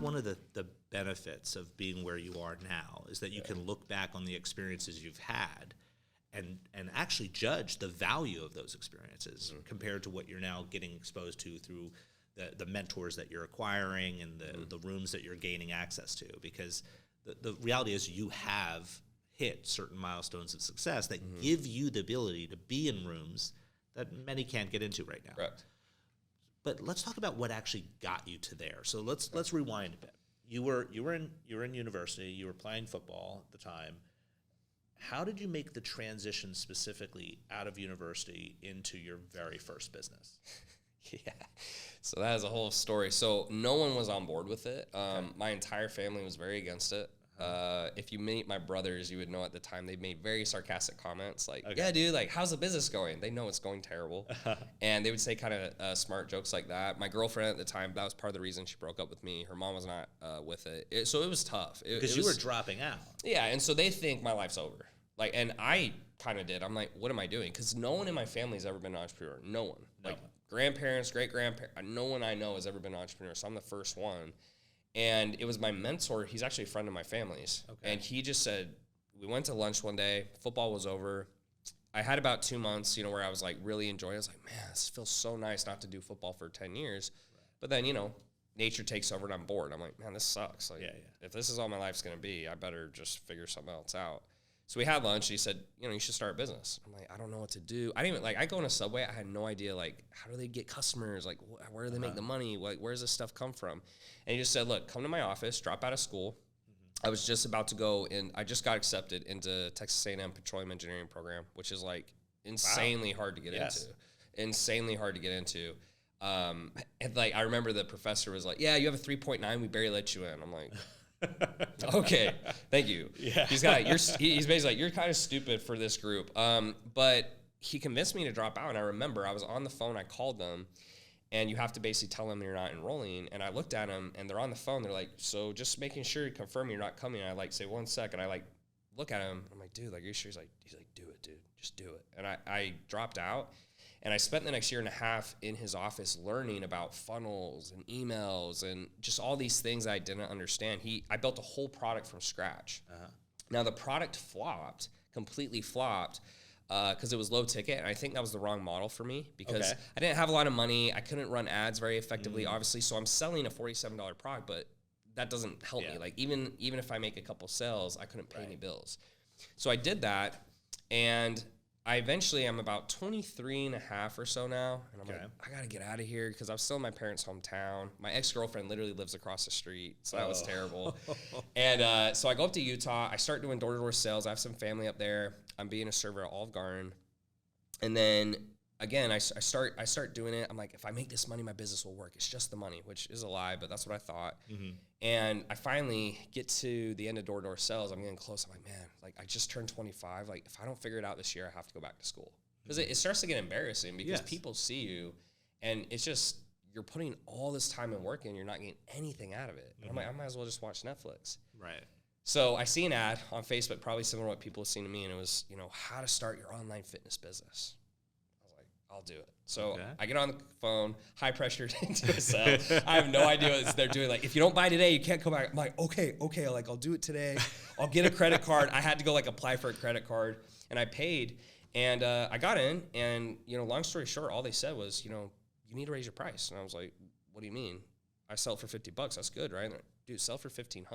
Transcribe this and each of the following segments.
one of the benefits of being where you are now is that you can look back on the experiences you've had and actually judge the value of those experiences compared to what you're now getting exposed to through the mentors that you're acquiring and the rooms that you're gaining access to. Because the reality is you have hit certain milestones of success that give you the ability to be in rooms that many can't get into right now. Correct. But let's talk about what actually got you to there. So let's rewind a bit. You were in university. You were playing football at the time. How did you make the transition specifically out of university into your very first business? Yeah. So that is a whole story. So no one was on board with it. My entire family was very against it. If you meet my brothers, you would know at the time they made very sarcastic comments like, yeah, dude, like, how's the business going? They know it's going terrible. And they would say kind of smart jokes like that. My girlfriend at the time, that was part of the reason she broke up with me. Her mom was not with it. So it was tough. Because you were dropping out. Yeah, and so they think my life's over. Like, and I kind of did. I'm like, what am I doing? Because no one in my family has ever been an entrepreneur. No one. Like, grandparents, great-grandparents, no one I know has ever been an entrepreneur. So I'm the first one. And it was my mentor. He's actually a friend of my family's. Okay. And he just said, we went to lunch one day. Football was over. I had about 2 months, where I was like really enjoying it. I was like, man, this feels so nice not to do football for 10 years. Right. But then, nature takes over and I'm bored. I'm like, man, this sucks. Like, if this is all my life's going to be, I better just figure something else out. So we had lunch. He said, you should start a business. I'm like, I don't know what to do. I didn't even, I go on a Subway. I had no idea, how do they get customers? Like, where do they make the money? Like, where does this stuff come from? And he just said, look, come to my office, drop out of school. I was just about to go in. I just got accepted into Texas A&M Petroleum Engineering Program, which is insanely hard to get into. Insanely hard to get into. And I remember the professor was like, yeah, you have a 3.9. We barely let you in. I'm like, okay, thank you. Yeah. He's basically like, you're kind of stupid for this group. But he convinced me to drop out. And I remember I was on the phone. I called them, and you have to basically tell them you're not enrolling. And I looked at them, and they're on the phone. They're like, so just making sure you confirm you're not coming. And I say 1 second. I look at him. I'm like, dude, are you sure? He's like, do it, dude. Just do it. And I dropped out. And I spent the next year and a half in his office learning about funnels and emails and just all these things I didn't understand. I built a whole product from scratch. Now, the product completely flopped, because it was low ticket. And I think that was the wrong model for me because I didn't have a lot of money. I couldn't run ads very effectively, obviously. So I'm selling a $47 product, but that doesn't help me. Like, even if I make a couple sales, I couldn't pay any bills. So I did that, and I eventually am about 23 and a half or so now, and I'm like, I got to get out of here because I'm still in my parents' hometown. My ex-girlfriend literally lives across the street, so that was terrible. And so I go up to Utah. I start doing door-to-door sales. I have some family up there. I'm being a server at Olive Garden. And then, again, I start doing it. I'm like, if I make this money, my business will work. It's just the money, which is a lie, but that's what I thought. And I finally get to the end of door-to-door sales. I'm getting close. I'm like, man, I just turned 25. Like, if I don't figure it out this year, I have to go back to school. Because it starts to get embarrassing because people see you, and it's just, you're putting all this time and work in, you're not getting anything out of it. And I'm like, I might as well just watch Netflix. Right. So I see an ad on Facebook, probably similar to what people have seen to me, and it was, how to start your online fitness business. I'll do it. So I get on the phone, high pressure into a sell. I have no idea what they're doing. Like, if you don't buy today, you can't come back. I'm like, okay. I'll do it today. I'll get a credit card. I had to go apply for a credit card, and I paid, and I got in, and long story short, all they said was, you need to raise your price. And I was like, what do you mean? I sell it for $50. That's good, right? Like, dude, sell for $1,500.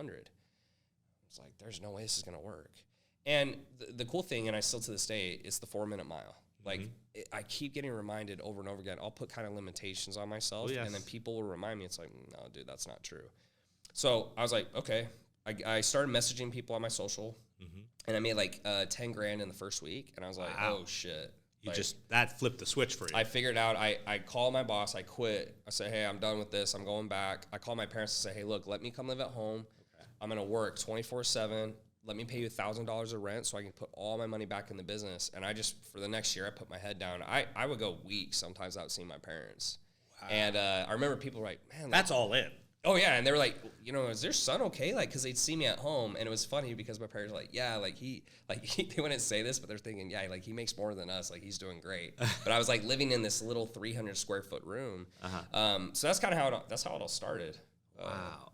It's like, there's no way this is gonna work. And the cool thing, and I still to this day, it's the 4-minute mile. I keep getting reminded over and over again. I'll put kind of limitations on myself, and then people will remind me. It's like, no, dude, that's not true. So I was like, okay. I started messaging people on my social, and I made $10,000 in the first week, and I was like, oh shit. That flipped the switch for you. I figured out, I called my boss, I quit. I said, hey, I'm done with this. I'm going back. I called my parents and say, hey, look, let me come live at home. I'm going to work 24/7. Let me pay you $1,000 of rent so I can put all my money back in the business. And for the next year, I put my head down. I would go weeks sometimes without seeing my parents. Wow. And I remember people were like, man. That's all in. Oh, yeah. And they were like, is their son okay? Because they'd see me at home. And it was funny because my parents were like, yeah, they wouldn't say this, but they're thinking, yeah, he makes more than us. He's doing great. But I was living in this little 300 square foot room. So that's kind of how it all started. Wow.